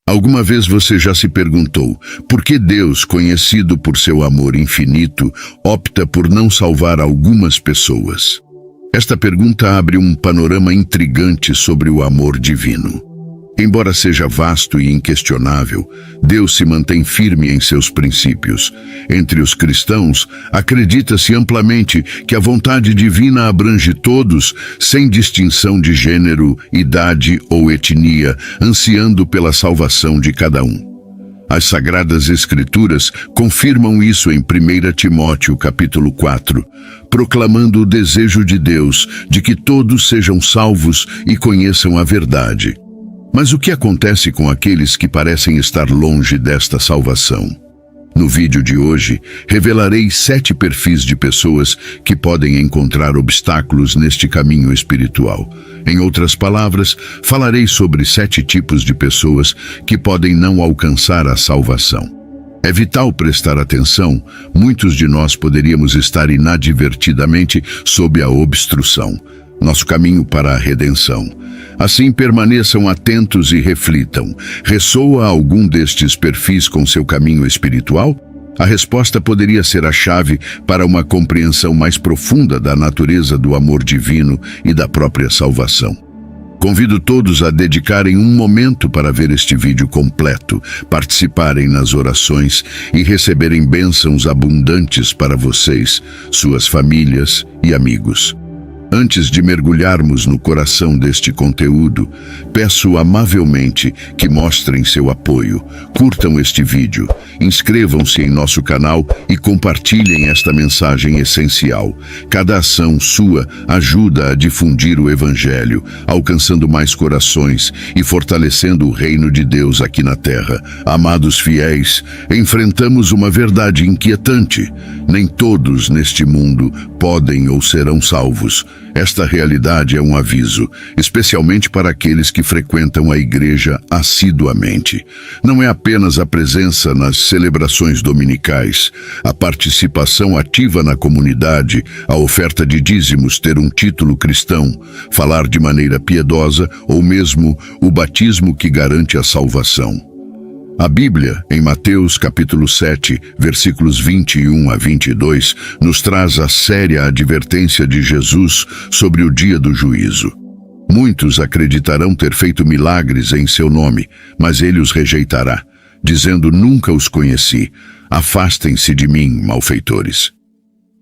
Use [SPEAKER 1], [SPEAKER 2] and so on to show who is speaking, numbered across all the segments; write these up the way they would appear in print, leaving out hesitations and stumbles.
[SPEAKER 1] Alguma vez você já se perguntou por que Deus, conhecido por seu amor infinito, opta por não salvar algumas pessoas? Esta pergunta abre um panorama intrigante sobre o amor divino. Embora seja vasto e inquestionável, Deus se mantém firme em seus princípios. Entre os cristãos, acredita-se amplamente que a vontade divina abrange todos, sem distinção de gênero, idade ou etnia, ansiando pela salvação de cada um. As Sagradas Escrituras confirmam isso em 1 Timóteo capítulo 4, proclamando o desejo de Deus de que todos sejam salvos e conheçam a verdade. Mas o que acontece com aqueles que parecem estar longe desta salvação? No vídeo de hoje, revelarei 7 perfis de pessoas que podem encontrar obstáculos neste caminho espiritual. Em outras palavras, falarei sobre 7 tipos de pessoas que podem não alcançar a salvação. É vital prestar atenção, muitos de nós poderíamos estar inadvertidamente sob a obstrução, nosso caminho para a redenção. Assim, permaneçam atentos e reflitam. Ressoa algum destes perfis com seu caminho espiritual? A resposta poderia ser a chave para uma compreensão mais profunda da natureza do amor divino e da própria salvação. Convido todos a dedicarem um momento para ver este vídeo completo, participarem nas orações e receberem bênçãos abundantes para vocês, suas famílias e amigos. Antes de mergulharmos no coração deste conteúdo, peço amavelmente que mostrem seu apoio, curtam este vídeo, inscrevam-se em nosso canal e compartilhem esta mensagem essencial. Cada ação sua ajuda a difundir o Evangelho, alcançando mais corações e fortalecendo o reino de Deus aqui na Terra. Amados fiéis, enfrentamos uma verdade inquietante. Nem todos neste mundo podem ou serão salvos. Esta realidade é um aviso, especialmente para aqueles que frequentam a igreja assiduamente. Não é apenas a presença nas celebrações dominicais, a participação ativa na comunidade, a oferta de dízimos, ter um título cristão, falar de maneira piedosa ou mesmo o batismo que garante a salvação. A Bíblia, em Mateus capítulo 7, versículos 21 a 22, nos traz a séria advertência de Jesus sobre o dia do juízo. Muitos acreditarão ter feito milagres em seu nome, mas ele os rejeitará, dizendo: nunca os conheci, afastem-se de mim, malfeitores.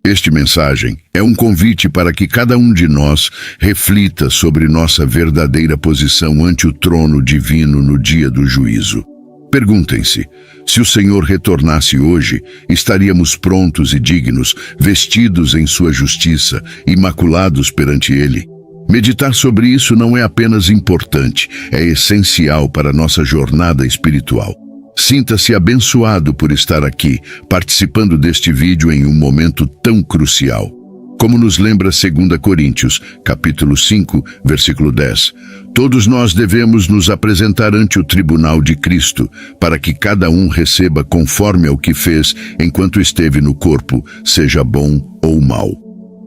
[SPEAKER 1] Esta mensagem é um convite para que cada um de nós reflita sobre nossa verdadeira posição ante o trono divino no dia do juízo. Perguntem-se, se o Senhor retornasse hoje, estaríamos prontos e dignos, vestidos em sua justiça, imaculados perante Ele? Meditar sobre isso não é apenas importante, é essencial para nossa jornada espiritual. Sinta-se abençoado por estar aqui, participando deste vídeo em um momento tão crucial. Como nos lembra 2 Coríntios, capítulo 5, versículo 10, todos nós devemos nos apresentar ante o tribunal de Cristo, para que cada um receba conforme ao que fez enquanto esteve no corpo, seja bom ou mau.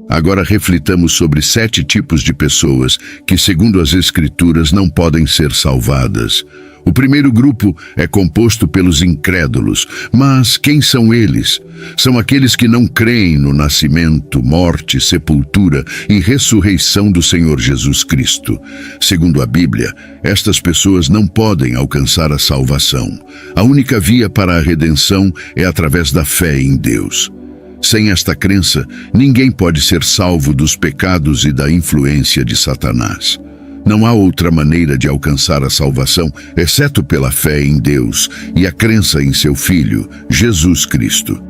[SPEAKER 1] Agora reflitamos sobre 7 tipos de pessoas que, segundo as Escrituras, não podem ser salvadas. O primeiro grupo é composto pelos incrédulos, mas quem são eles? São aqueles que não creem no nascimento, morte, sepultura e ressurreição do Senhor Jesus Cristo. Segundo a Bíblia, estas pessoas não podem alcançar a salvação. A única via para a redenção é através da fé em Deus. Sem esta crença, ninguém pode ser salvo dos pecados e da influência de Satanás. Não há outra maneira de alcançar a salvação, exceto pela fé em Deus e a crença em seu Filho, Jesus Cristo.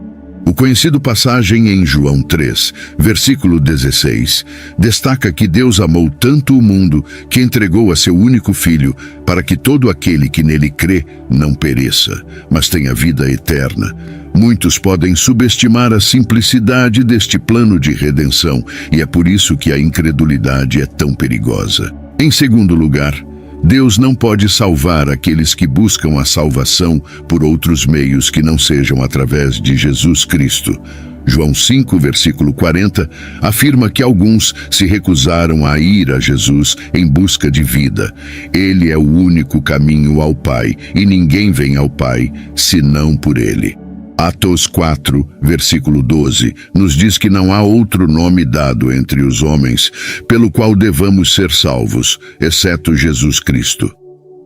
[SPEAKER 1] O conhecido passagem em João 3, versículo 16, destaca que Deus amou tanto o mundo que entregou a seu único Filho para que todo aquele que nele crê não pereça, mas tenha vida eterna. Muitos podem subestimar a simplicidade deste plano de redenção e é por isso que a incredulidade é tão perigosa. Em segundo lugar, Deus não pode salvar aqueles que buscam a salvação por outros meios que não sejam através de Jesus Cristo. João 5, versículo 40, afirma que alguns se recusaram a ir a Jesus em busca de vida. Ele é o único caminho ao Pai, e ninguém vem ao Pai senão por ele. Atos 4, versículo 12, nos diz que não há outro nome dado entre os homens pelo qual devamos ser salvos, exceto Jesus Cristo.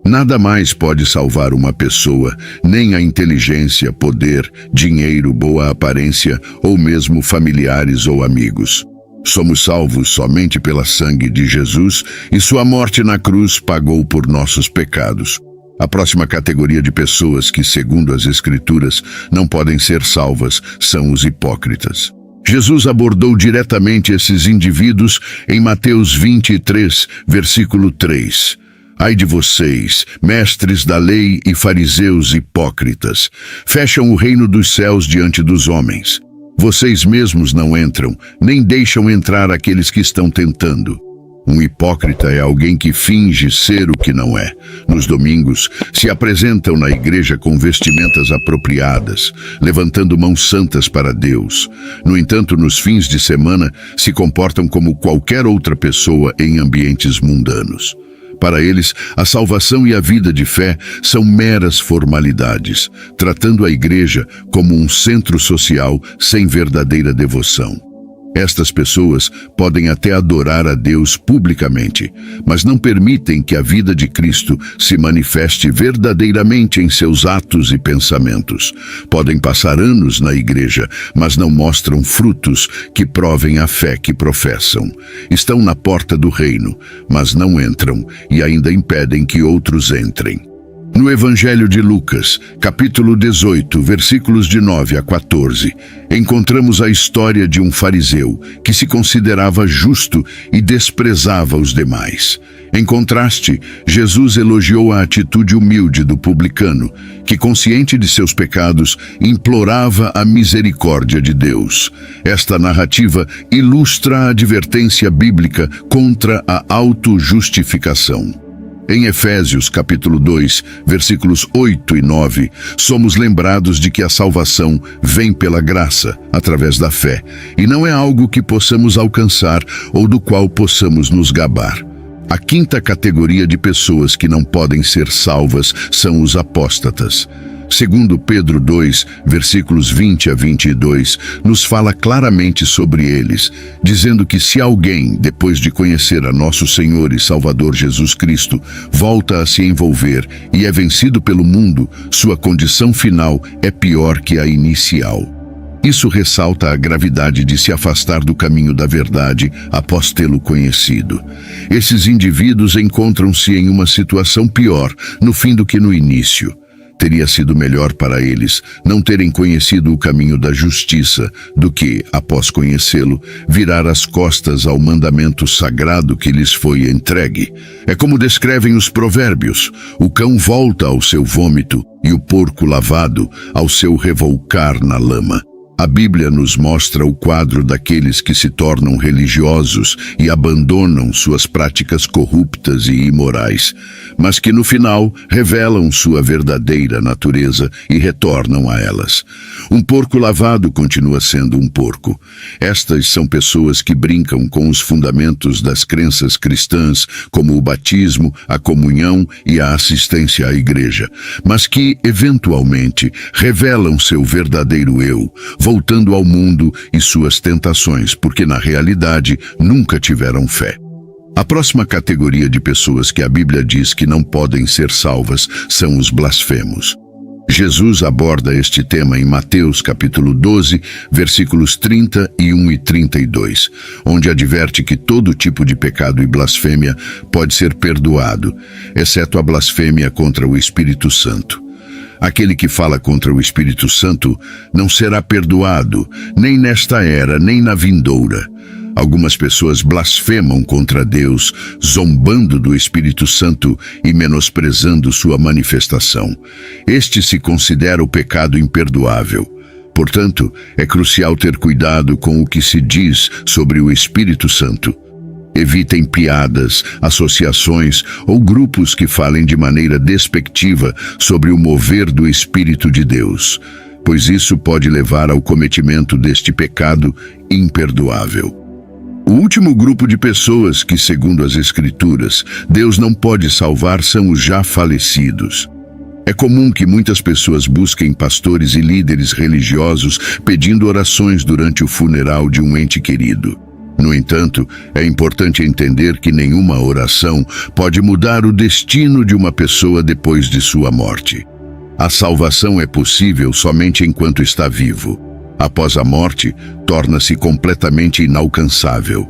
[SPEAKER 1] Nada mais pode salvar uma pessoa, nem a inteligência, poder, dinheiro, boa aparência, ou mesmo familiares ou amigos. Somos salvos somente pela sangue de Jesus, e sua morte na cruz pagou por nossos pecados. A próxima categoria de pessoas que, segundo as Escrituras, não podem ser salvas são os hipócritas. Jesus abordou diretamente esses indivíduos em Mateus 23, versículo 3. Ai de vocês, mestres da lei e fariseus hipócritas, fecham o reino dos céus diante dos homens. Vocês mesmos não entram, nem deixam entrar aqueles que estão tentando. Um hipócrita é alguém que finge ser o que não é. Nos domingos, se apresentam na igreja com vestimentas apropriadas, levantando mãos santas para Deus. No entanto, nos fins de semana, se comportam como qualquer outra pessoa em ambientes mundanos. Para eles, a salvação e a vida de fé são meras formalidades, tratando a igreja como um centro social sem verdadeira devoção. Estas pessoas podem até adorar a Deus publicamente, mas não permitem que a vida de Cristo se manifeste verdadeiramente em seus atos e pensamentos. Podem passar anos na igreja, mas não mostram frutos que provem a fé que professam. Estão na porta do reino, mas não entram e ainda impedem que outros entrem. No Evangelho de Lucas, capítulo 18, versículos de 9 a 14, encontramos a história de um fariseu que se considerava justo e desprezava os demais. Em contraste, Jesus elogiou a atitude humilde do publicano, que, consciente de seus pecados, implorava a misericórdia de Deus. Esta narrativa ilustra a advertência bíblica contra a autojustificação. Em Efésios, capítulo 2, versículos 8 e 9, somos lembrados de que a salvação vem pela graça, através da fé, e não é algo que possamos alcançar ou do qual possamos nos gabar. A quinta categoria de pessoas que não podem ser salvas são os apóstatas. Segundo Pedro 2, versículos 20 a 22, nos fala claramente sobre eles, dizendo que se alguém, depois de conhecer a nosso Senhor e Salvador Jesus Cristo, volta a se envolver e é vencido pelo mundo, sua condição final é pior que a inicial. Isso ressalta a gravidade de se afastar do caminho da verdade após tê-lo conhecido. Esses indivíduos encontram-se em uma situação pior no fim do que no início. Teria sido melhor para eles não terem conhecido o caminho da justiça do que, após conhecê-lo, virar as costas ao mandamento sagrado que lhes foi entregue. É como descrevem os provérbios: o cão volta ao seu vômito e o porco lavado ao seu revolcar na lama. A Bíblia nos mostra o quadro daqueles que se tornam religiosos e abandonam suas práticas corruptas e imorais, mas que no final revelam sua verdadeira natureza e retornam a elas. Um porco lavado continua sendo um porco. Estas são pessoas que brincam com os fundamentos das crenças cristãs, como o batismo, a comunhão e a assistência à igreja, mas que, eventualmente, revelam seu verdadeiro eu, voltando ao mundo e suas tentações, porque na realidade nunca tiveram fé. A próxima categoria de pessoas que a Bíblia diz que não podem ser salvas são os blasfemos. Jesus aborda este tema em Mateus capítulo 12, versículos 31 e 32, onde adverte que todo tipo de pecado e blasfêmia pode ser perdoado, exceto a blasfêmia contra o Espírito Santo. Aquele que fala contra o Espírito Santo não será perdoado, nem nesta era, nem na vindoura. Algumas pessoas blasfemam contra Deus, zombando do Espírito Santo e menosprezando sua manifestação. Este se considera o pecado imperdoável. Portanto, é crucial ter cuidado com o que se diz sobre o Espírito Santo. Evitem piadas, associações ou grupos que falem de maneira despectiva sobre o mover do Espírito de Deus. pois isso pode levar ao cometimento deste pecado imperdoável. O último grupo de pessoas que, segundo as Escrituras, Deus não pode salvar são os já falecidos. É comum que muitas pessoas busquem pastores e líderes religiosos pedindo orações durante o funeral de um ente querido. No entanto, é importante entender que nenhuma oração pode mudar o destino de uma pessoa depois de sua morte. A salvação é possível somente enquanto está vivo. Após a morte, torna-se completamente inalcançável.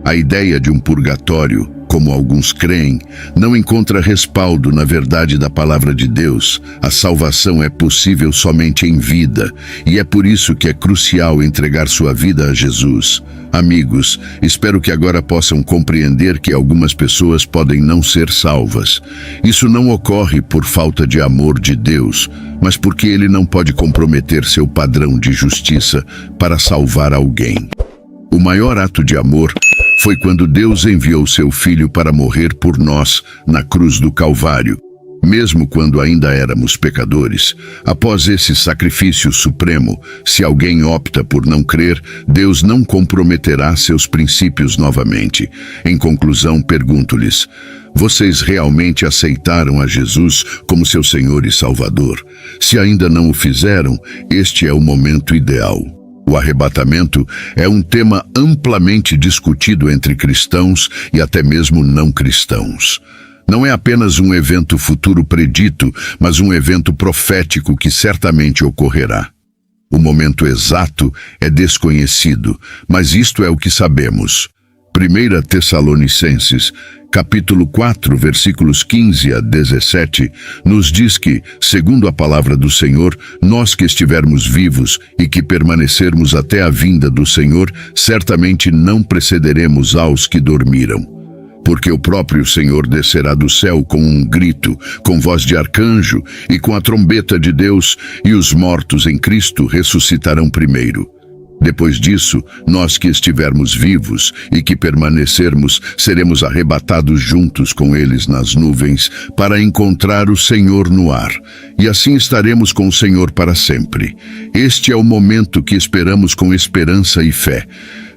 [SPEAKER 1] A ideia de um purgatório, como alguns creem, não encontra respaldo na verdade da palavra de Deus. A salvação é possível somente em vida, e é por isso que é crucial entregar sua vida a Jesus. Amigos, espero que agora possam compreender que algumas pessoas podem não ser salvas. Isso não ocorre por falta de amor de Deus, mas porque Ele não pode comprometer seu padrão de justiça para salvar alguém. O maior ato de amor foi quando Deus enviou seu Filho para morrer por nós na cruz do Calvário. Mesmo quando ainda éramos pecadores, após esse sacrifício supremo, se alguém opta por não crer, Deus não comprometerá seus princípios novamente. Em conclusão, pergunto-lhes: vocês realmente aceitaram a Jesus como seu Senhor e Salvador? Se ainda não o fizeram, este é o momento ideal. O arrebatamento é um tema amplamente discutido entre cristãos e até mesmo não cristãos. Não é apenas um evento futuro predito, mas um evento profético que certamente ocorrerá. O momento exato é desconhecido, mas isto é o que sabemos. 1 Tessalonicenses, capítulo 4, versículos 15 a 17, nos diz que, segundo a palavra do Senhor, nós que estivermos vivos e que permanecermos até a vinda do Senhor, certamente não precederemos aos que dormiram. Porque o próprio Senhor descerá do céu com um grito, com voz de arcanjo e com a trombeta de Deus, e os mortos em Cristo ressuscitarão primeiro. Depois disso, nós que estivermos vivos e que permanecermos, seremos arrebatados juntos com eles nas nuvens para encontrar o Senhor no ar. E assim estaremos com o Senhor para sempre. Este é o momento que esperamos com esperança e fé.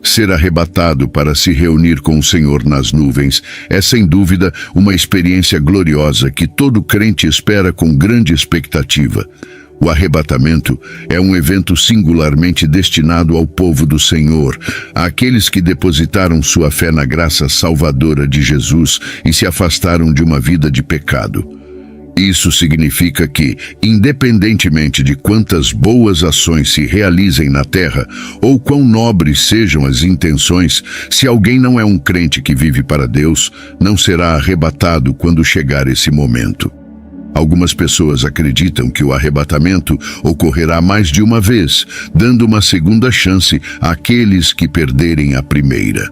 [SPEAKER 1] Ser arrebatado para se reunir com o Senhor nas nuvens é, sem dúvida, uma experiência gloriosa que todo crente espera com grande expectativa. O arrebatamento é um evento singularmente destinado ao povo do Senhor, àqueles que depositaram sua fé na graça salvadora de Jesus e se afastaram de uma vida de pecado. Isso significa que, independentemente de quantas boas ações se realizem na terra, ou quão nobres sejam as intenções, se alguém não é um crente que vive para Deus, não será arrebatado quando chegar esse momento. Algumas pessoas acreditam que o arrebatamento ocorrerá mais de uma vez, dando uma segunda chance àqueles que perderem a primeira.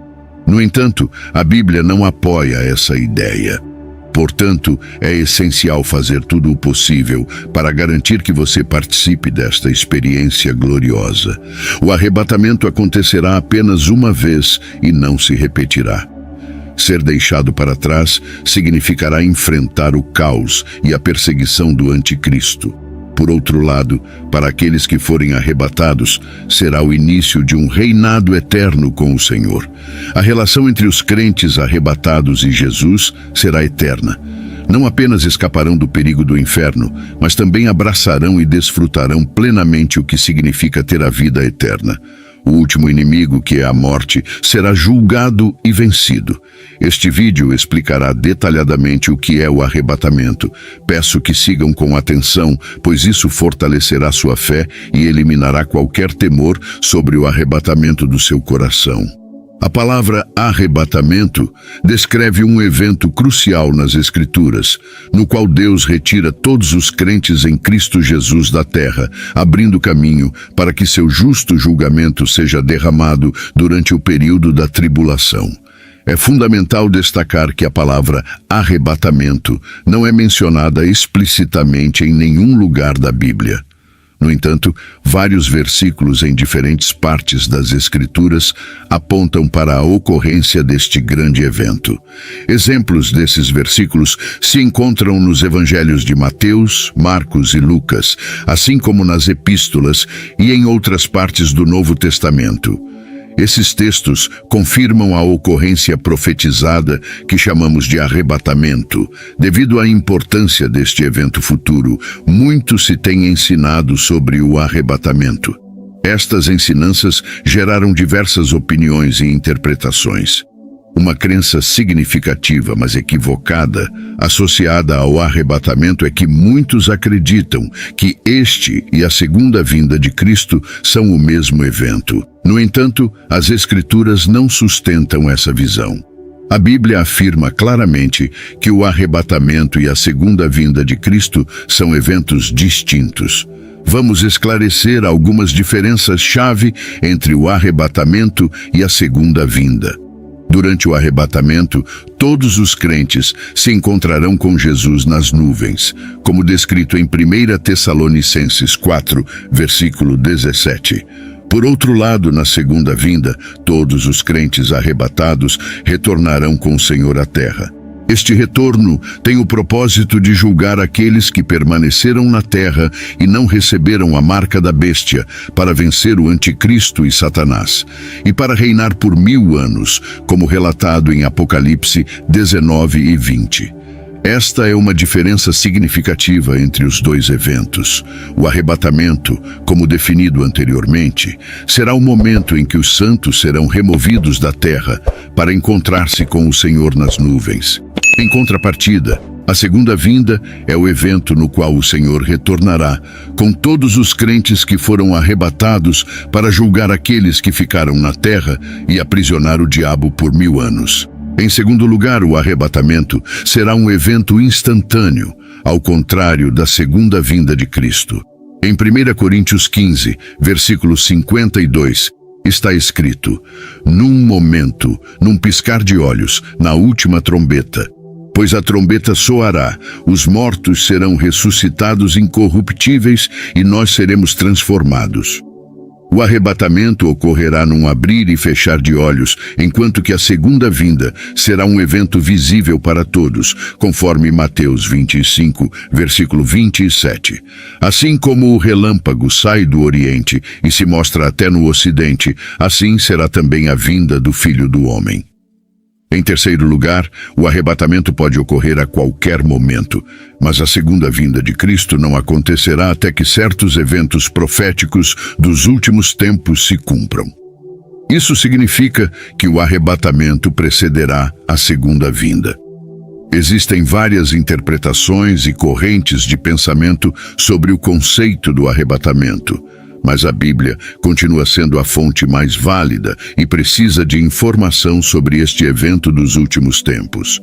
[SPEAKER 1] No entanto, a Bíblia não apoia essa ideia. Portanto, é essencial fazer tudo o possível para garantir que você participe desta experiência gloriosa. O arrebatamento acontecerá apenas uma vez e não se repetirá. Ser deixado para trás significará enfrentar o caos e a perseguição do anticristo. Por outro lado, para aqueles que forem arrebatados, será o início de um reinado eterno com o Senhor. A relação entre os crentes arrebatados e Jesus será eterna. Não apenas escaparão do perigo do inferno, mas também abraçarão e desfrutarão plenamente o que significa ter a vida eterna. O último inimigo, que é a morte, será julgado e vencido. Este vídeo explicará detalhadamente o que é o arrebatamento. Peço que sigam com atenção, pois isso fortalecerá sua fé e eliminará qualquer temor sobre o arrebatamento do seu coração. A palavra arrebatamento descreve um evento crucial nas Escrituras, no qual Deus retira todos os crentes em Cristo Jesus da terra, abrindo caminho para que seu justo julgamento seja derramado durante o período da tribulação. É fundamental destacar que a palavra arrebatamento não é mencionada explicitamente em nenhum lugar da Bíblia. No entanto, vários versículos em diferentes partes das Escrituras apontam para a ocorrência deste grande evento. Exemplos desses versículos se encontram nos evangelhos de Mateus, Marcos e Lucas, assim como nas epístolas e em outras partes do Novo Testamento. Esses textos confirmam a ocorrência profetizada que chamamos de arrebatamento. Devido à importância deste evento futuro, muito se tem ensinado sobre o arrebatamento. Estas ensinanças geraram diversas opiniões e interpretações. Uma crença significativa, mas equivocada, associada ao arrebatamento é que muitos acreditam que este e a segunda vinda de Cristo são o mesmo evento. No entanto, as Escrituras não sustentam essa visão. A Bíblia afirma claramente que o arrebatamento e a segunda vinda de Cristo são eventos distintos. Vamos esclarecer algumas diferenças-chave entre o arrebatamento e a segunda vinda. Durante o arrebatamento, todos os crentes se encontrarão com Jesus nas nuvens, como descrito em 1 Tessalonicenses 4, versículo 17. Por outro lado, na segunda vinda, todos os crentes arrebatados retornarão com o Senhor à terra. Este retorno tem o propósito de julgar aqueles que permaneceram na terra e não receberam a marca da besta, para vencer o anticristo e Satanás, e para reinar por 1000 anos, como relatado em Apocalipse 19 e 20. Esta é uma diferença significativa entre os dois eventos. O arrebatamento, como definido anteriormente, será o momento em que os santos serão removidos da terra para encontrar-se com o Senhor nas nuvens. Em contrapartida, a segunda vinda é o evento no qual o Senhor retornará com todos os crentes que foram arrebatados para julgar aqueles que ficaram na terra e aprisionar o diabo por 1000 anos. Em segundo lugar, o arrebatamento será um evento instantâneo, ao contrário da segunda vinda de Cristo. Em 1 Coríntios 15, versículo 52, está escrito: "Num momento, num piscar de olhos, na última trombeta, pois a trombeta soará, os mortos serão ressuscitados incorruptíveis e nós seremos transformados." O arrebatamento ocorrerá num abrir e fechar de olhos, enquanto que a segunda vinda será um evento visível para todos, conforme Mateus 25, versículo 27. Assim como o relâmpago sai do Oriente e se mostra até no Ocidente, assim será também a vinda do Filho do Homem. Em terceiro lugar, o arrebatamento pode ocorrer a qualquer momento, mas a segunda vinda de Cristo não acontecerá até que certos eventos proféticos dos últimos tempos se cumpram. Isso significa que o arrebatamento precederá a segunda vinda. Existem várias interpretações e correntes de pensamento sobre o conceito do arrebatamento, mas a Bíblia continua sendo a fonte mais válida e precisa de informação sobre este evento dos últimos tempos.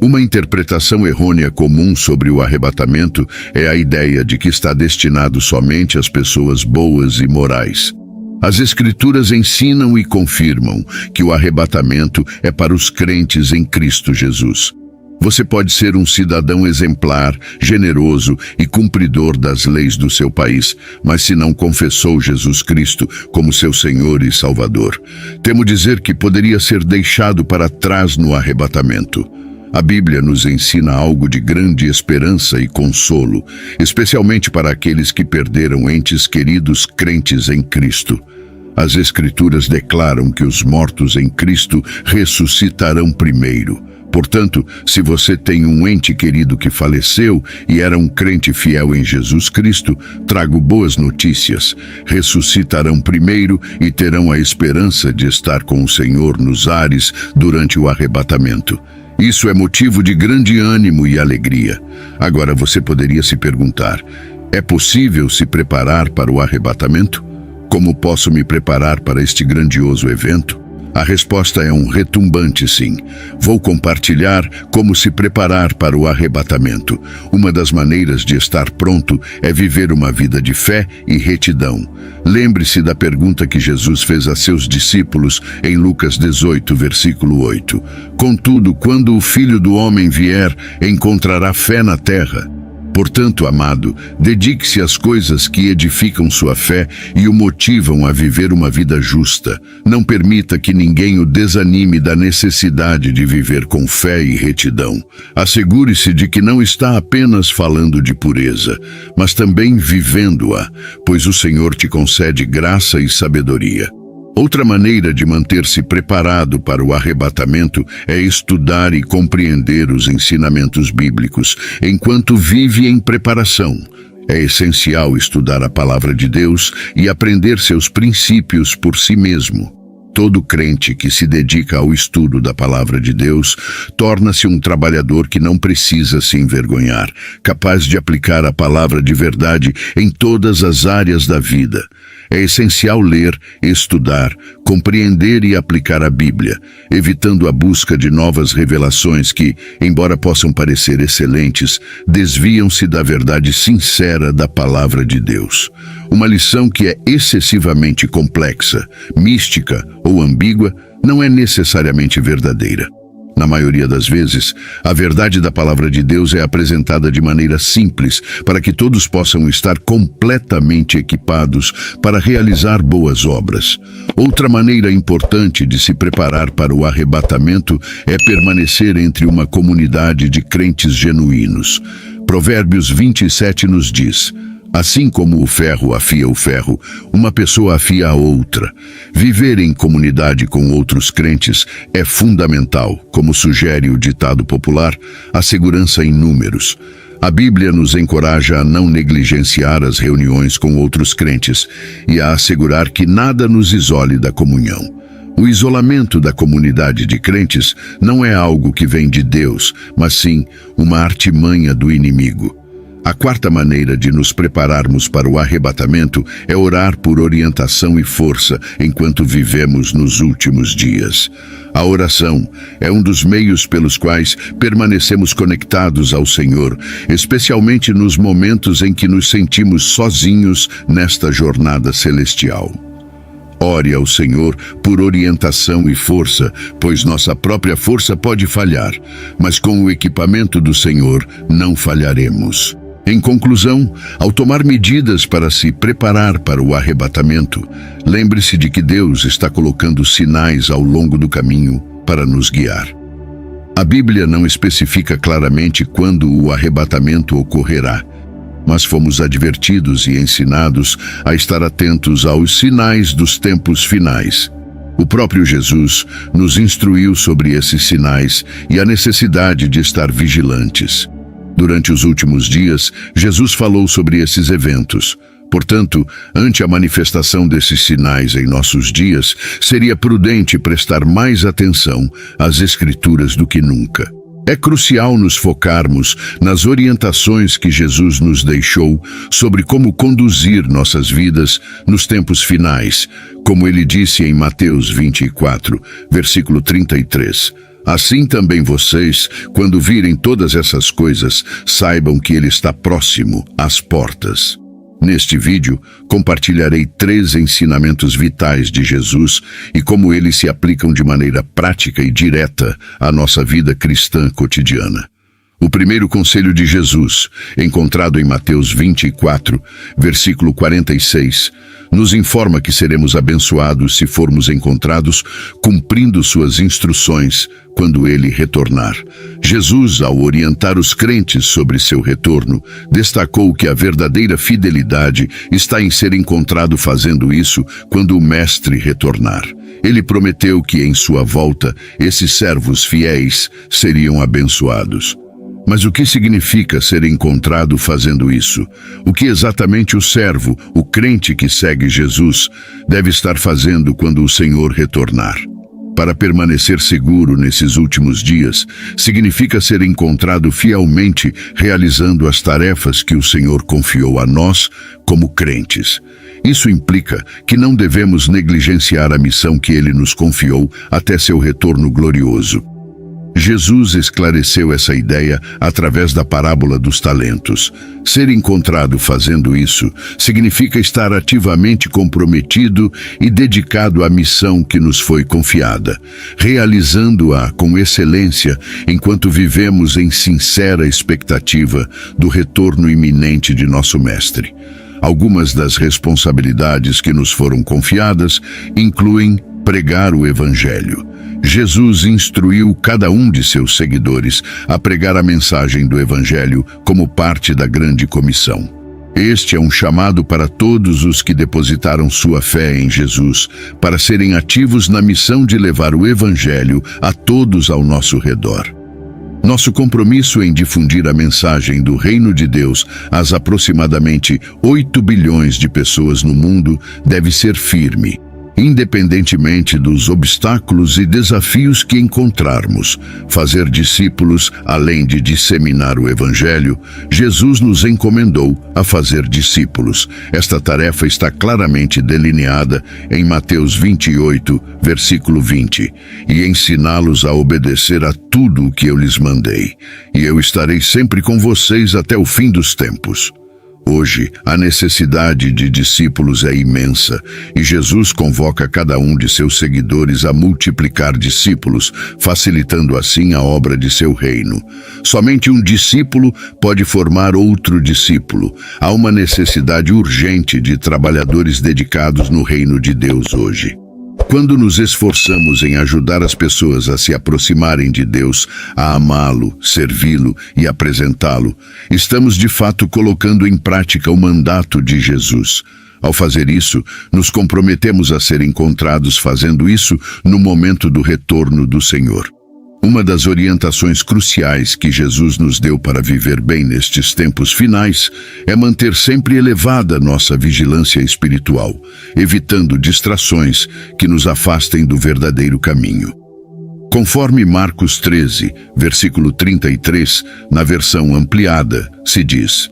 [SPEAKER 1] Uma interpretação errônea comum sobre o arrebatamento é a ideia de que está destinado somente às pessoas boas e morais. As Escrituras ensinam e confirmam que o arrebatamento é para os crentes em Cristo Jesus. Você pode ser um cidadão exemplar, generoso e cumpridor das leis do seu país, mas se não confessou Jesus Cristo como seu Senhor e Salvador, temo dizer que poderia ser deixado para trás no arrebatamento. A Bíblia nos ensina algo de grande esperança e consolo, especialmente para aqueles que perderam entes queridos crentes em Cristo. As Escrituras declaram que os mortos em Cristo ressuscitarão primeiro. Portanto, se você tem um ente querido que faleceu e era um crente fiel em Jesus Cristo, trago boas notícias. Ressuscitarão primeiro e terão a esperança de estar com o Senhor nos ares durante o arrebatamento. Isso é motivo de grande ânimo e alegria. Agora você poderia se perguntar: é possível se preparar para o arrebatamento? Como posso me preparar para este grandioso evento? A resposta é um retumbante sim. Vou compartilhar como se preparar para o arrebatamento. Uma das maneiras de estar pronto é viver uma vida de fé e retidão. Lembre-se da pergunta que Jesus fez a seus discípulos em Lucas 18, versículo 8. Contudo, quando o Filho do Homem vier, encontrará fé na terra? Portanto, amado, dedique-se às coisas que edificam sua fé e o motivam a viver uma vida justa. Não permita que ninguém o desanime da necessidade de viver com fé e retidão. Assegure-se de que não está apenas falando de pureza, mas também vivendo-a, pois o Senhor te concede graça e sabedoria. Outra maneira de manter-se preparado para o arrebatamento é estudar e compreender os ensinamentos bíblicos enquanto vive em preparação. É essencial estudar a palavra de Deus e aprender seus princípios por si mesmo. Todo crente que se dedica ao estudo da palavra de Deus torna-se um trabalhador que não precisa se envergonhar, capaz de aplicar a palavra de verdade em todas as áreas da vida. É essencial ler, estudar, compreender e aplicar a Bíblia, evitando a busca de novas revelações que, embora possam parecer excelentes, desviam-se da verdade sincera da palavra de Deus. Uma lição que é excessivamente complexa, mística ou ambígua não é necessariamente verdadeira. Na maioria das vezes, a verdade da palavra de Deus é apresentada de maneira simples para que todos possam estar completamente equipados para realizar boas obras. Outra maneira importante de se preparar para o arrebatamento é permanecer entre uma comunidade de crentes genuínos. Provérbios 27 nos diz: assim como o ferro afia o ferro, uma pessoa afia a outra. Viver em comunidade com outros crentes é fundamental, como sugere o ditado popular, a segurança em números. A Bíblia nos encoraja a não negligenciar as reuniões com outros crentes e a assegurar que nada nos isole da comunhão. O isolamento da comunidade de crentes não é algo que vem de Deus, mas sim uma artimanha do inimigo. A quarta maneira de nos prepararmos para o arrebatamento é orar por orientação e força enquanto vivemos nos últimos dias. A oração é um dos meios pelos quais permanecemos conectados ao Senhor, especialmente nos momentos em que nos sentimos sozinhos nesta jornada celestial. Ore ao Senhor por orientação e força, pois nossa própria força pode falhar, mas com o equipamento do Senhor não falharemos. Em conclusão, ao tomar medidas para se preparar para o arrebatamento, lembre-se de que Deus está colocando sinais ao longo do caminho para nos guiar. A Bíblia não especifica claramente quando o arrebatamento ocorrerá, mas fomos advertidos e ensinados a estar atentos aos sinais dos tempos finais. O próprio Jesus nos instruiu sobre esses sinais e a necessidade de estar vigilantes. Durante os últimos dias, Jesus falou sobre esses eventos. Portanto, ante a manifestação desses sinais em nossos dias, seria prudente prestar mais atenção às Escrituras do que nunca. É crucial nos focarmos nas orientações que Jesus nos deixou sobre como conduzir nossas vidas nos tempos finais, como ele disse em Mateus 24, versículo 33. Assim também vocês, quando virem todas essas coisas, saibam que ele está próximo, às portas. Neste vídeo, compartilharei 3 ensinamentos vitais de Jesus e como eles se aplicam de maneira prática e direta à nossa vida cristã cotidiana. O primeiro conselho de Jesus, encontrado em Mateus 24, versículo 46, nos informa que seremos abençoados se formos encontrados cumprindo suas instruções quando ele retornar. Jesus, ao orientar os crentes sobre seu retorno, destacou que a verdadeira fidelidade está em ser encontrado fazendo isso quando o Mestre retornar. Ele prometeu que em sua volta esses servos fiéis seriam abençoados. Mas o que significa ser encontrado fazendo isso? O que exatamente o servo, o crente que segue Jesus, deve estar fazendo quando o Senhor retornar? Para permanecer seguro nesses últimos dias, significa ser encontrado fielmente realizando as tarefas que o Senhor confiou a nós como crentes. Isso implica que não devemos negligenciar a missão que Ele nos confiou até seu retorno glorioso. Jesus esclareceu essa ideia através da parábola dos talentos. Ser encontrado fazendo isso significa estar ativamente comprometido e dedicado à missão que nos foi confiada, realizando-a com excelência enquanto vivemos em sincera expectativa do retorno iminente de nosso Mestre. Algumas das responsabilidades que nos foram confiadas incluem pregar o Evangelho. Jesus instruiu cada um de seus seguidores a pregar a mensagem do Evangelho como parte da grande comissão. Este é um chamado para todos os que depositaram sua fé em Jesus, para serem ativos na missão de levar o Evangelho a todos ao nosso redor. Nosso compromisso em difundir a mensagem do Reino de Deus às aproximadamente 8 bilhões de pessoas no mundo deve ser firme, independentemente dos obstáculos e desafios que encontrarmos. Fazer discípulos, além de disseminar o Evangelho, Jesus nos encomendou a fazer discípulos. Esta tarefa está claramente delineada em Mateus 28, versículo 20, e ensiná-los a obedecer a tudo o que eu lhes mandei, e eu estarei sempre com vocês até o fim dos tempos. Hoje, a necessidade de discípulos é imensa e Jesus convoca cada um de seus seguidores a multiplicar discípulos, facilitando assim a obra de seu reino. Somente um discípulo pode formar outro discípulo. Há uma necessidade urgente de trabalhadores dedicados no reino de Deus hoje. Quando nos esforçamos em ajudar as pessoas a se aproximarem de Deus, a amá-lo, servi-lo e apresentá-lo, estamos de fato colocando em prática o mandato de Jesus. Ao fazer isso, nos comprometemos a ser encontrados fazendo isso no momento do retorno do Senhor. Uma das orientações cruciais que Jesus nos deu para viver bem nestes tempos finais é manter sempre elevada nossa vigilância espiritual, evitando distrações que nos afastem do verdadeiro caminho. Conforme Marcos 13, versículo 33, na versão ampliada, se diz: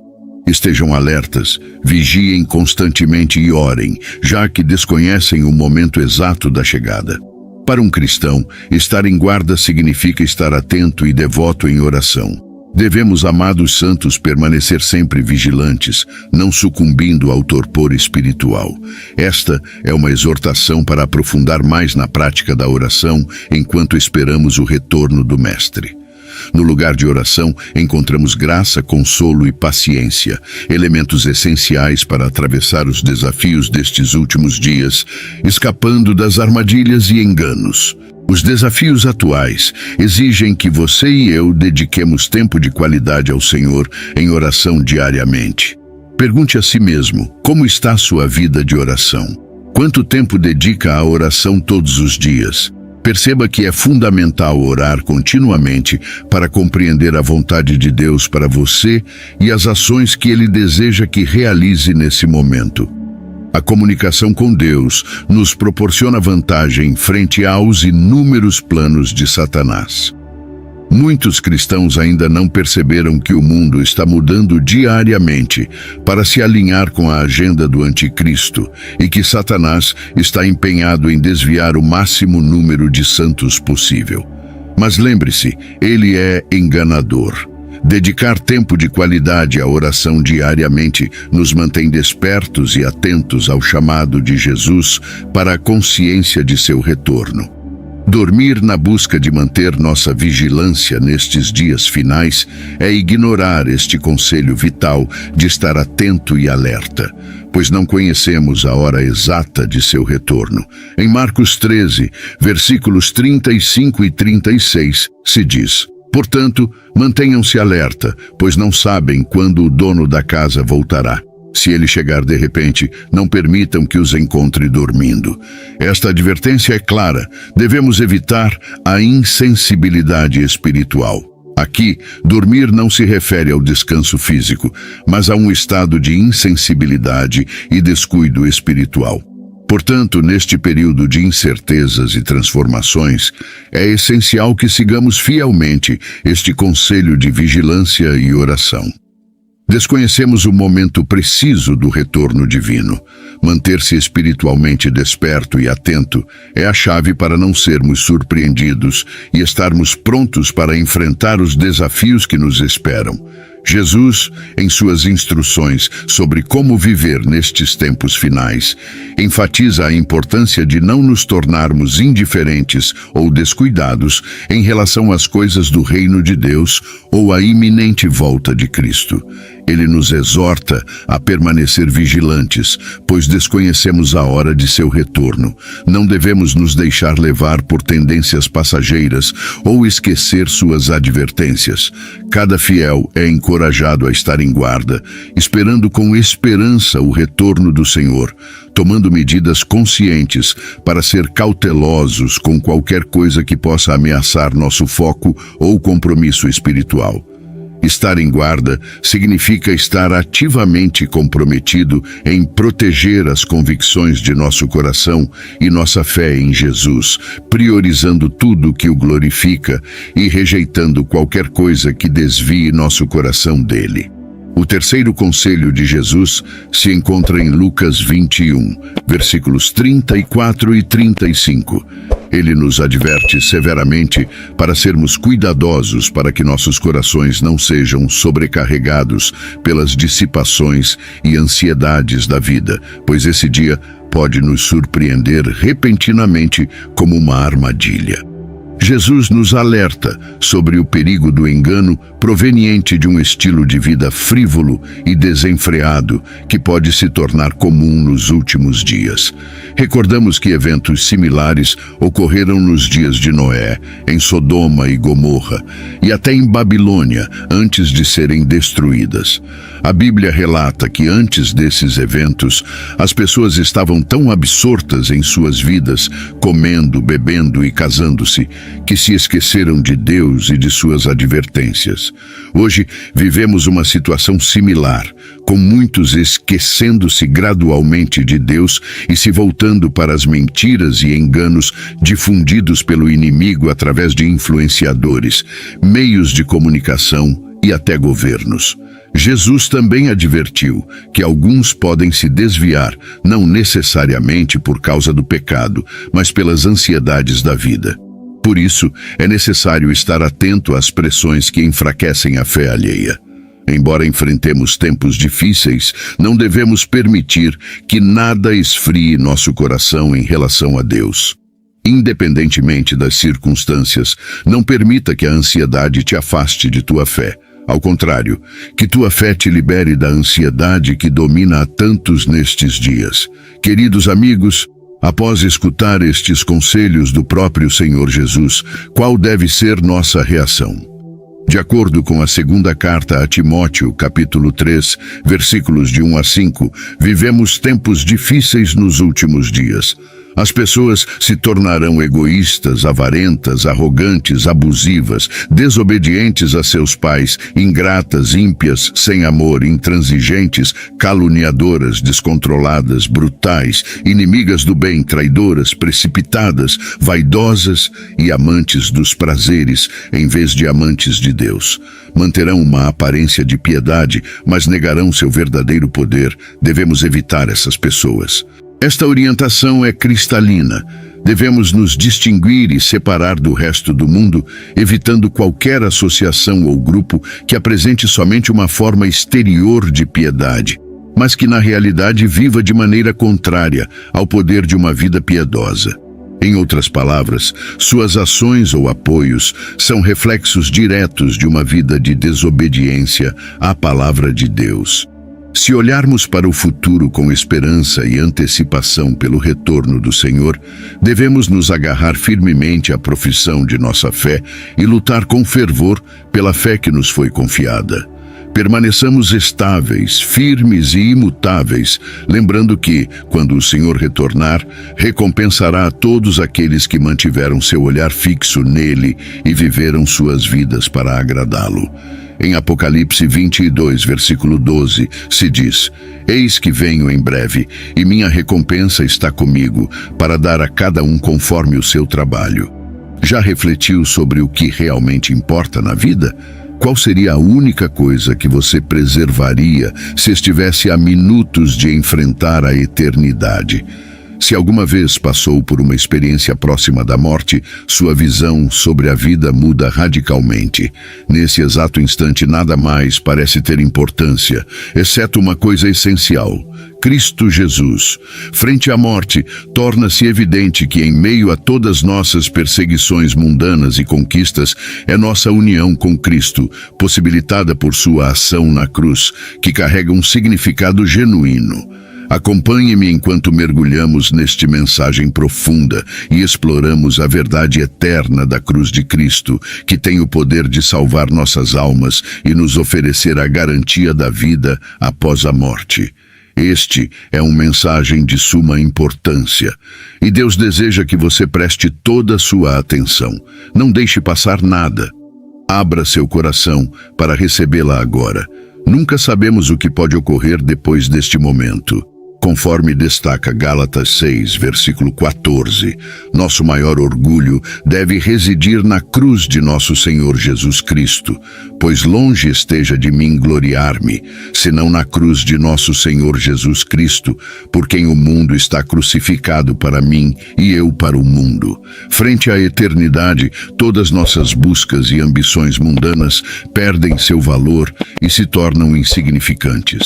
[SPEAKER 1] estejam alertas, vigiem constantemente e orem, já que desconhecem o momento exato da chegada. Para um cristão, estar em guarda significa estar atento e devoto em oração. Devemos, amados santos, permanecer sempre vigilantes, não sucumbindo ao torpor espiritual. Esta é uma exortação para aprofundar mais na prática da oração enquanto esperamos o retorno do Mestre. No lugar de oração, encontramos graça, consolo e paciência, elementos essenciais para atravessar os desafios destes últimos dias, escapando das armadilhas e enganos. Os desafios atuais exigem que você e eu dediquemos tempo de qualidade ao Senhor em oração diariamente. Pergunte a si mesmo, como está a sua vida de oração? Quanto tempo dedica à oração todos os dias? Perceba que é fundamental orar continuamente para compreender a vontade de Deus para você e as ações que Ele deseja que realize nesse momento. A comunicação com Deus nos proporciona vantagem frente aos inúmeros planos de Satanás. Muitos cristãos ainda não perceberam que o mundo está mudando diariamente para se alinhar com a agenda do Anticristo e que Satanás está empenhado em desviar o máximo número de santos possível. Mas lembre-se, ele é enganador. Dedicar tempo de qualidade à oração diariamente nos mantém despertos e atentos ao chamado de Jesus para a consciência de seu retorno. Dormir na busca de manter nossa vigilância nestes dias finais é ignorar este conselho vital de estar atento e alerta, pois não conhecemos a hora exata de seu retorno. Em Marcos 13, versículos 35 e 36, se diz: portanto, mantenham-se alerta, pois não sabem quando o dono da casa voltará. Se ele chegar de repente, não permitam que os encontre dormindo. Esta advertência é clara. Devemos evitar a insensibilidade espiritual. Aqui, dormir não se refere ao descanso físico, mas a um estado de insensibilidade e descuido espiritual. Portanto, neste período de incertezas e transformações, é essencial que sigamos fielmente este conselho de vigilância e oração. Desconhecemos o momento preciso do retorno divino. Manter-se espiritualmente desperto e atento é a chave para não sermos surpreendidos e estarmos prontos para enfrentar os desafios que nos esperam. Jesus, em suas instruções sobre como viver nestes tempos finais, enfatiza a importância de não nos tornarmos indiferentes ou descuidados em relação às coisas do reino de Deus ou à iminente volta de Cristo. Ele nos exorta a permanecer vigilantes, pois desconhecemos a hora de seu retorno. Não devemos nos deixar levar por tendências passageiras ou esquecer suas advertências. Cada fiel é encorajado a estar em guarda, esperando com esperança o retorno do Senhor, tomando medidas conscientes para ser cautelosos com qualquer coisa que possa ameaçar nosso foco ou compromisso espiritual. Estar em guarda significa estar ativamente comprometido em proteger as convicções de nosso coração e nossa fé em Jesus, priorizando tudo que o glorifica e rejeitando qualquer coisa que desvie nosso coração dele. O terceiro conselho de Jesus se encontra em Lucas 21, versículos 34 e 35. Ele nos adverte severamente para sermos cuidadosos para que nossos corações não sejam sobrecarregados pelas dissipações e ansiedades da vida, pois esse dia pode nos surpreender repentinamente como uma armadilha. Jesus nos alerta sobre o perigo do engano proveniente de um estilo de vida frívolo e desenfreado que pode se tornar comum nos últimos dias. Recordamos que eventos similares ocorreram nos dias de Noé, em Sodoma e Gomorra, e até em Babilônia, antes de serem destruídas. A Bíblia relata que antes desses eventos, as pessoas estavam tão absortas em suas vidas, comendo, bebendo e casando-se, que se esqueceram de Deus e de suas advertências. Hoje, vivemos uma situação similar, com muitos esquecendo-se gradualmente de Deus e se voltando para as mentiras e enganos difundidos pelo inimigo através de influenciadores, meios de comunicação e até governos. Jesus também advertiu que alguns podem se desviar, não necessariamente por causa do pecado, mas pelas ansiedades da vida. Por isso, é necessário estar atento às pressões que enfraquecem a fé alheia. Embora enfrentemos tempos difíceis, não devemos permitir que nada esfrie nosso coração em relação a Deus. Independentemente das circunstâncias, não permita que a ansiedade te afaste de tua fé. Ao contrário, que tua fé te libere da ansiedade que domina a tantos nestes dias. Queridos amigos, após escutar estes conselhos do próprio Senhor Jesus, qual deve ser nossa reação? De acordo com a segunda carta a Timóteo, capítulo 3, versículos de 1 a 5, vivemos tempos difíceis nos últimos dias. As pessoas se tornarão egoístas, avarentas, arrogantes, abusivas, desobedientes a seus pais, ingratas, ímpias, sem amor, intransigentes, caluniadoras, descontroladas, brutais, inimigas do bem, traidoras, precipitadas, vaidosas e amantes dos prazeres, em vez de amantes de Deus. Manterão uma aparência de piedade, mas negarão seu verdadeiro poder. Devemos evitar essas pessoas. Esta orientação é cristalina. Devemos nos distinguir e separar do resto do mundo, evitando qualquer associação ou grupo que apresente somente uma forma exterior de piedade, mas que na realidade viva de maneira contrária ao poder de uma vida piedosa. Em outras palavras, suas ações ou apoios são reflexos diretos de uma vida de desobediência à palavra de Deus. Se olharmos para o futuro com esperança e antecipação pelo retorno do Senhor, devemos nos agarrar firmemente à profissão de nossa fé e lutar com fervor pela fé que nos foi confiada. Permaneçamos estáveis, firmes e imutáveis, lembrando que, quando o Senhor retornar, recompensará a todos aqueles que mantiveram seu olhar fixo nele e viveram suas vidas para agradá-lo. Em Apocalipse 22, versículo 12, se diz: Eis que venho em breve, e minha recompensa está comigo, para dar a cada um conforme o seu trabalho. Já refletiu sobre o que realmente importa na vida? Qual seria a única coisa que você preservaria se estivesse a minutos de enfrentar a eternidade? Se alguma vez passou por uma experiência próxima da morte, sua visão sobre a vida muda radicalmente. Nesse exato instante, nada mais parece ter importância, exceto uma coisa essencial: Cristo Jesus. Frente à morte, torna-se evidente que, em meio a todas nossas perseguições mundanas e conquistas, é nossa união com Cristo, possibilitada por sua ação na cruz, que carrega um significado genuíno. Acompanhe-me enquanto mergulhamos nesta mensagem profunda e exploramos a verdade eterna da cruz de Cristo, que tem o poder de salvar nossas almas e nos oferecer a garantia da vida após a morte. Este é uma mensagem de suma importância, e Deus deseja que você preste toda a sua atenção. Não deixe passar nada. Abra seu coração para recebê-la agora. Nunca sabemos o que pode ocorrer depois deste momento. Conforme destaca Gálatas 6, versículo 14, nosso maior orgulho deve residir na cruz de nosso Senhor Jesus Cristo, pois longe esteja de mim gloriar-me, senão na cruz de nosso Senhor Jesus Cristo, por quem o mundo está crucificado para mim e eu para o mundo. Frente à eternidade, todas nossas buscas e ambições mundanas perdem seu valor e se tornam insignificantes.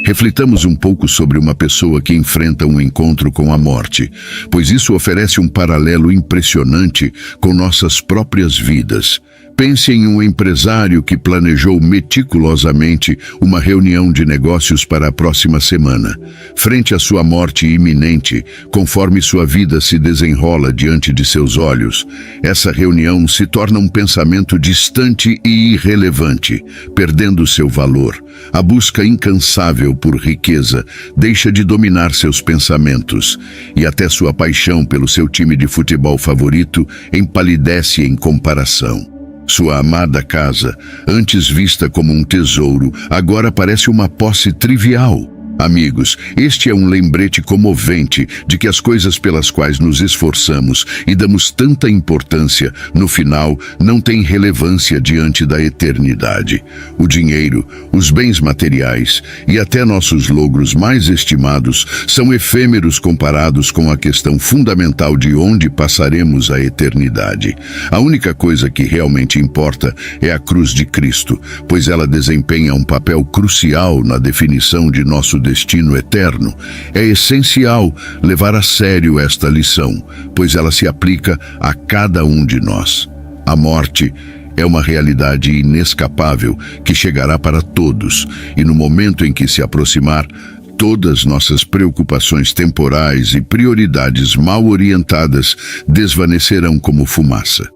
[SPEAKER 1] Reflitamos um pouco sobre uma pessoa que enfrenta um encontro com a morte, pois isso oferece um paralelo impressionante com nossas próprias vidas. Pense em um empresário que planejou meticulosamente uma reunião de negócios para a próxima semana. Frente à sua morte iminente, conforme sua vida se desenrola diante de seus olhos, essa reunião se torna um pensamento distante e irrelevante, perdendo seu valor. A busca incansável por riqueza deixa de dominar seus pensamentos, e até sua paixão pelo seu time de futebol favorito empalidece em comparação. Sua amada casa, antes vista como um tesouro, agora parece uma posse trivial. Amigos, este é um lembrete comovente de que as coisas pelas quais nos esforçamos e damos tanta importância, no final, não têm relevância diante da eternidade. O dinheiro, os bens materiais e até nossos logros mais estimados são efêmeros comparados com a questão fundamental de onde passaremos a eternidade. A única coisa que realmente importa é a cruz de Cristo, pois ela desempenha um papel crucial na definição de nosso destino eterno. É essencial levar a sério esta lição, pois ela se aplica a cada um de nós. A morte é uma realidade inescapável que chegará para todos, e no momento em que se aproximar, todas nossas preocupações temporais e prioridades mal orientadas desvanecerão como fumaça.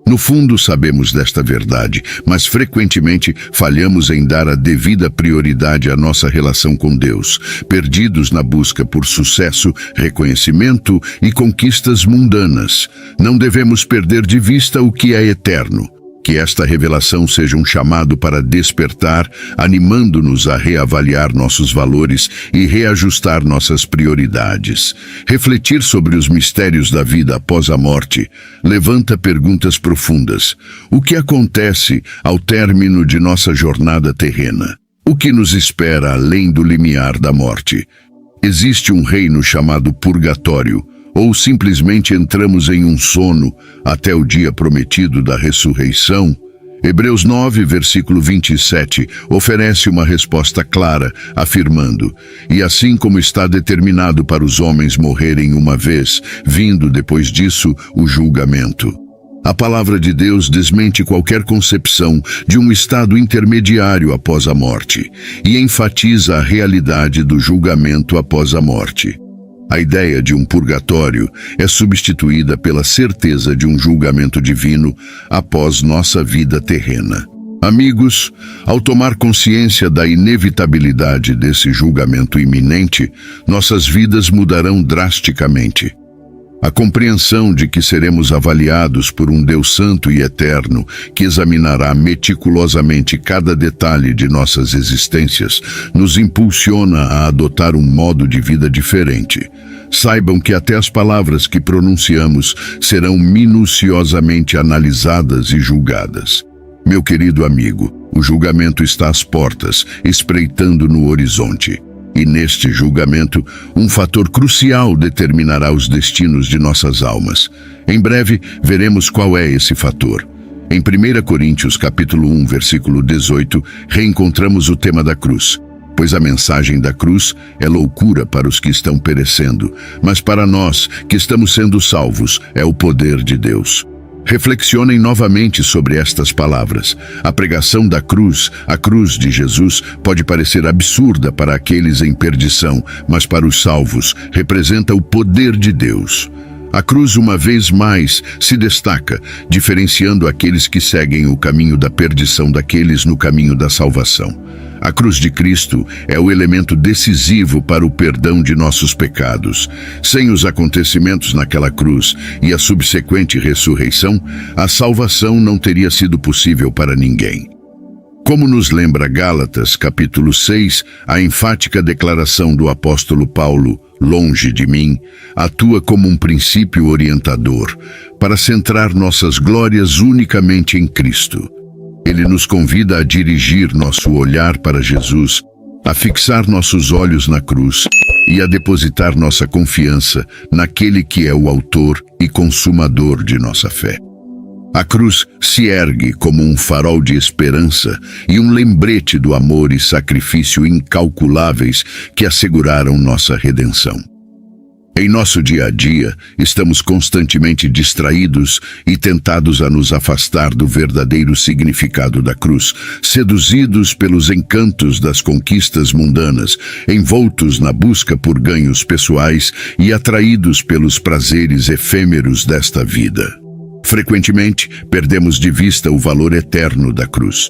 [SPEAKER 1] No fundo, sabemos desta verdade, mas frequentemente falhamos em dar a devida prioridade à nossa relação com Deus, perdidos na busca por sucesso, reconhecimento e conquistas mundanas. Não devemos perder de vista o que é eterno. Que esta revelação seja um chamado para despertar, animando-nos a reavaliar nossos valores e reajustar nossas prioridades. Refletir sobre os mistérios da vida após a morte levanta perguntas profundas. O que acontece ao término de nossa jornada terrena? O que nos espera além do limiar da morte? Existe um reino chamado purgatório, ou simplesmente entramos em um sono até o dia prometido da ressurreição? Hebreus 9, versículo 27, oferece uma resposta clara, afirmando: "E assim como está determinado para os homens morrerem uma vez, vindo depois disso o julgamento." A palavra de Deus desmente qualquer concepção de um estado intermediário após a morte e enfatiza a realidade do julgamento após a morte. A ideia de um purgatório é substituída pela certeza de um julgamento divino após nossa vida terrena. Amigos, ao tomar consciência da inevitabilidade desse julgamento iminente, nossas vidas mudarão drasticamente. A compreensão de que seremos avaliados por um Deus santo e eterno, que examinará meticulosamente cada detalhe de nossas existências, nos impulsiona a adotar um modo de vida diferente. Saibam que até as palavras que pronunciamos serão minuciosamente analisadas e julgadas. Meu querido amigo, o julgamento está às portas, espreitando no horizonte. E neste julgamento, um fator crucial determinará os destinos de nossas almas. Em breve, veremos qual é esse fator. Em 1 Coríntios capítulo 1, versículo 18, reencontramos o tema da cruz. Pois a mensagem da cruz é loucura para os que estão perecendo, mas para nós, que estamos sendo salvos, é o poder de Deus. Reflexionem novamente sobre estas palavras. A pregação da cruz, a cruz de Jesus, pode parecer absurda para aqueles em perdição, mas para os salvos, representa o poder de Deus. A cruz, uma vez mais, se destaca, diferenciando aqueles que seguem o caminho da perdição daqueles no caminho da salvação. A cruz de Cristo é o elemento decisivo para o perdão de nossos pecados. Sem os acontecimentos naquela cruz e a subsequente ressurreição, a salvação não teria sido possível para ninguém. Como nos lembra Gálatas, capítulo 6, a enfática declaração do apóstolo Paulo, longe de mim, atua como um princípio orientador para centrar nossas glórias unicamente em Cristo. Ele nos convida a dirigir nosso olhar para Jesus, a fixar nossos olhos na cruz e a depositar nossa confiança naquele que é o autor e consumador de nossa fé. A cruz se ergue como um farol de esperança e um lembrete do amor e sacrifício incalculáveis que asseguraram nossa redenção. Em nosso dia a dia, estamos constantemente distraídos e tentados a nos afastar do verdadeiro significado da cruz, seduzidos pelos encantos das conquistas mundanas, envoltos na busca por ganhos pessoais e atraídos pelos prazeres efêmeros desta vida. Frequentemente, perdemos de vista o valor eterno da cruz.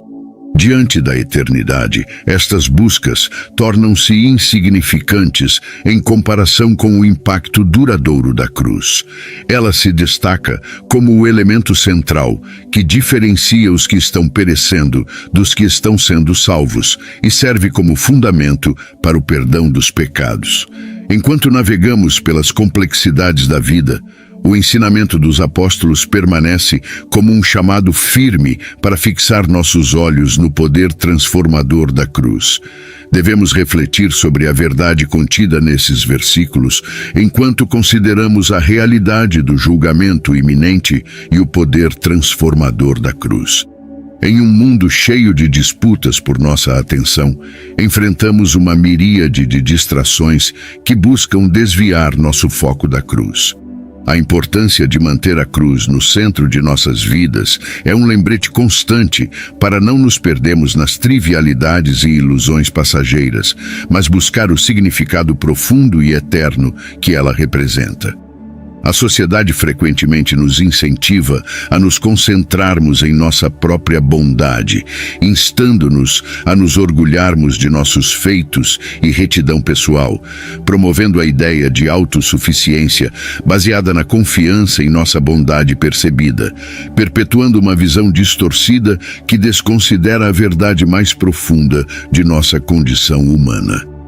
[SPEAKER 1] Diante da eternidade, estas buscas tornam-se insignificantes em comparação com o impacto duradouro da cruz. Ela se destaca como o elemento central que diferencia os que estão perecendo dos que estão sendo salvos e serve como fundamento para o perdão dos pecados. Enquanto navegamos pelas complexidades da vida, o ensinamento dos apóstolos permanece como um chamado firme para fixar nossos olhos no poder transformador da cruz. Devemos refletir sobre a verdade contida nesses versículos, enquanto consideramos a realidade do julgamento iminente e o poder transformador da cruz. Em um mundo cheio de disputas por nossa atenção, enfrentamos uma miríade de distrações que buscam desviar nosso foco da cruz. A importância de manter a cruz no centro de nossas vidas é um lembrete constante para não nos perdermos nas trivialidades e ilusões passageiras, mas buscar o significado profundo e eterno que ela representa. A sociedade frequentemente nos incentiva a nos concentrarmos em nossa própria bondade, instando-nos a nos orgulharmos de nossos feitos e retidão pessoal, promovendo a ideia de autossuficiência baseada na confiança em nossa bondade percebida, perpetuando uma visão distorcida que desconsidera a verdade mais profunda de nossa condição humana.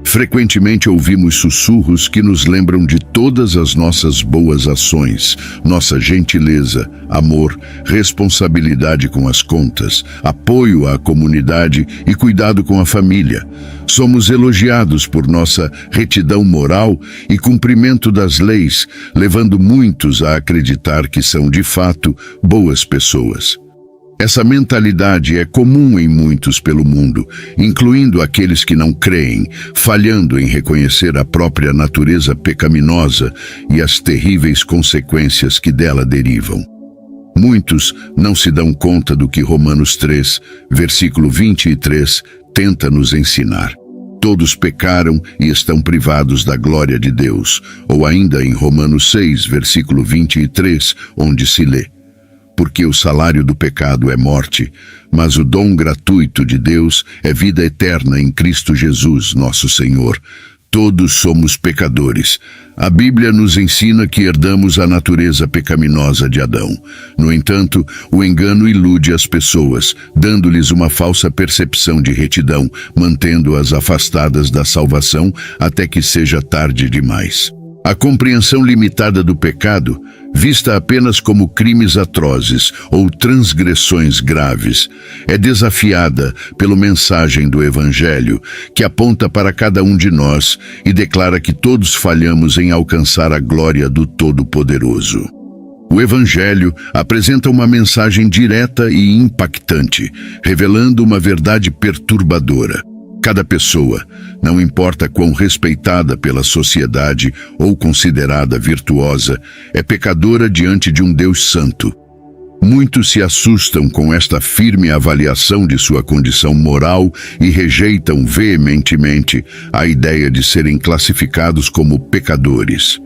[SPEAKER 1] Frequentemente ouvimos sussurros que nos lembram de todas as nossas boas ações, nossa gentileza, amor, responsabilidade com as contas, apoio à comunidade e cuidado com a família. Somos elogiados por nossa retidão moral e cumprimento das leis, levando muitos a acreditar que são, de fato, boas pessoas. Essa mentalidade é comum em muitos pelo mundo, incluindo aqueles que não creem, falhando em reconhecer a própria natureza pecaminosa e as terríveis consequências que dela derivam. Muitos não se dão conta do que Romanos 3, versículo 23, tenta nos ensinar. Todos pecaram e estão privados da glória de Deus, ou ainda em Romanos 6, versículo 23, onde se lê: porque o salário do pecado é morte, mas o dom gratuito de Deus é vida eterna em Cristo Jesus, nosso Senhor. Todos somos pecadores. A Bíblia nos ensina que herdamos a natureza pecaminosa de Adão. No entanto, o engano ilude as pessoas, dando-lhes uma falsa percepção de retidão, mantendo-as afastadas da salvação até que seja tarde demais. A compreensão limitada do pecado vista apenas como crimes atrozes ou transgressões graves, é desafiada pela mensagem do Evangelho, que aponta para cada um de nós e declara que todos falhamos em alcançar a glória do Todo-Poderoso. O Evangelho apresenta uma mensagem direta e impactante, revelando uma verdade perturbadora. Cada pessoa, não importa quão respeitada pela sociedade ou considerada virtuosa, é pecadora diante de um Deus santo. Muitos se assustam com esta firme avaliação de sua condição moral e rejeitam veementemente a ideia de serem classificados como pecadores.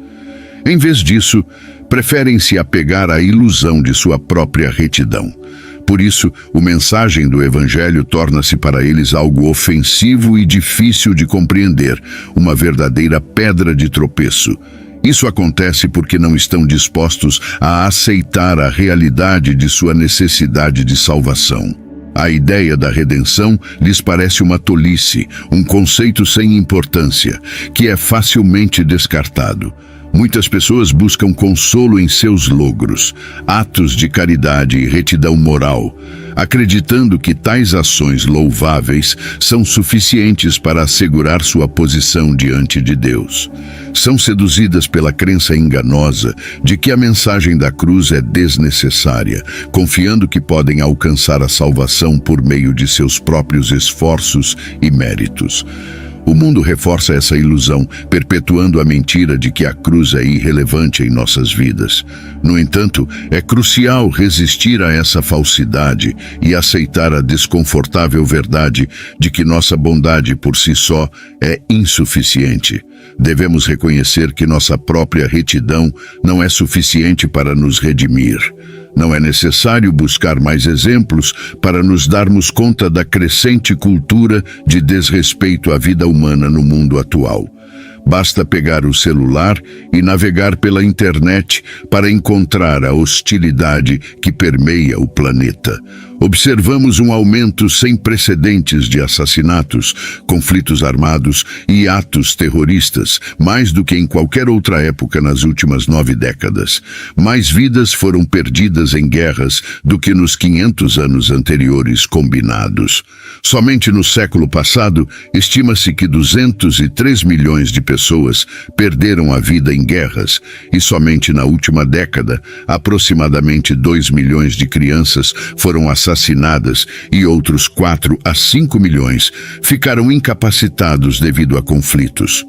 [SPEAKER 1] Em vez disso, preferem se apegar à ilusão de sua própria retidão. Por isso, a mensagem do Evangelho torna-se para eles algo ofensivo e difícil de compreender, uma verdadeira pedra de tropeço. Isso acontece porque não estão dispostos a aceitar a realidade de sua necessidade de salvação. A ideia da redenção lhes parece uma tolice, um conceito sem importância, que é facilmente descartado. Muitas pessoas buscam consolo em seus logros, atos de caridade e retidão moral, acreditando que tais ações louváveis são suficientes para assegurar sua posição diante de Deus. São seduzidas pela crença enganosa de que a mensagem da cruz é desnecessária, confiando que podem alcançar a salvação por meio de seus próprios esforços e méritos. O mundo reforça essa ilusão, perpetuando a mentira de que a cruz é irrelevante em nossas vidas. No entanto, é crucial resistir a essa falsidade e aceitar a desconfortável verdade de que nossa bondade por si só é insuficiente. Devemos reconhecer que nossa própria retidão não é suficiente para nos redimir. Não é necessário buscar mais exemplos para nos darmos conta da crescente cultura de desrespeito à vida humana no mundo atual. Basta pegar o celular e navegar pela internet para encontrar a hostilidade que permeia o planeta. Observamos um aumento sem precedentes de assassinatos, conflitos armados e atos terroristas, mais do que em qualquer outra época nas últimas 9 décadas. Mais vidas foram perdidas em guerras do que nos 500 anos anteriores combinados. Somente no século passado, estima-se que 203 milhões de pessoas perderam a vida em guerras, e somente na última década, aproximadamente 2 milhões de crianças foram assassinadas e outros 4 a 5 milhões ficaram incapacitados devido a conflitos.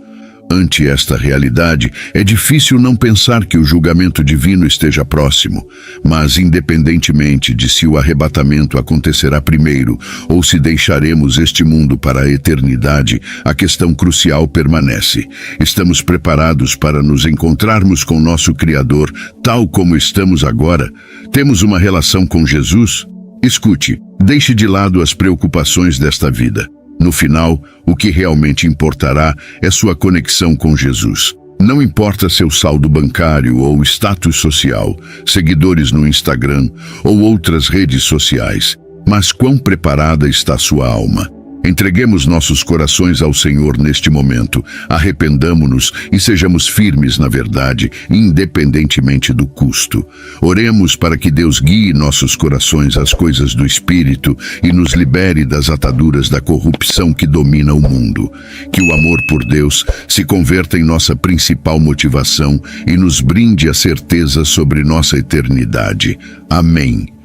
[SPEAKER 1] Ante esta realidade, é difícil não pensar que o julgamento divino esteja próximo, mas independentemente de se o arrebatamento acontecerá primeiro ou se deixaremos este mundo para a eternidade, a questão crucial permanece. Estamos preparados para nos encontrarmos com nosso Criador, tal como estamos agora? Temos uma relação com Jesus? Escute, deixe de lado as preocupações desta vida. No final, o que realmente importará é sua conexão com Jesus. Não importa seu saldo bancário ou status social, seguidores no Instagram ou outras redes sociais, mas quão preparada está sua alma. Entreguemos nossos corações ao Senhor neste momento, arrependamo-nos e sejamos firmes na verdade, independentemente do custo. Oremos para que Deus guie nossos corações às coisas do Espírito e nos libere das ataduras da corrupção que domina o mundo. Que o amor por Deus se converta em nossa principal motivação e nos brinde a certeza sobre nossa eternidade. Amém.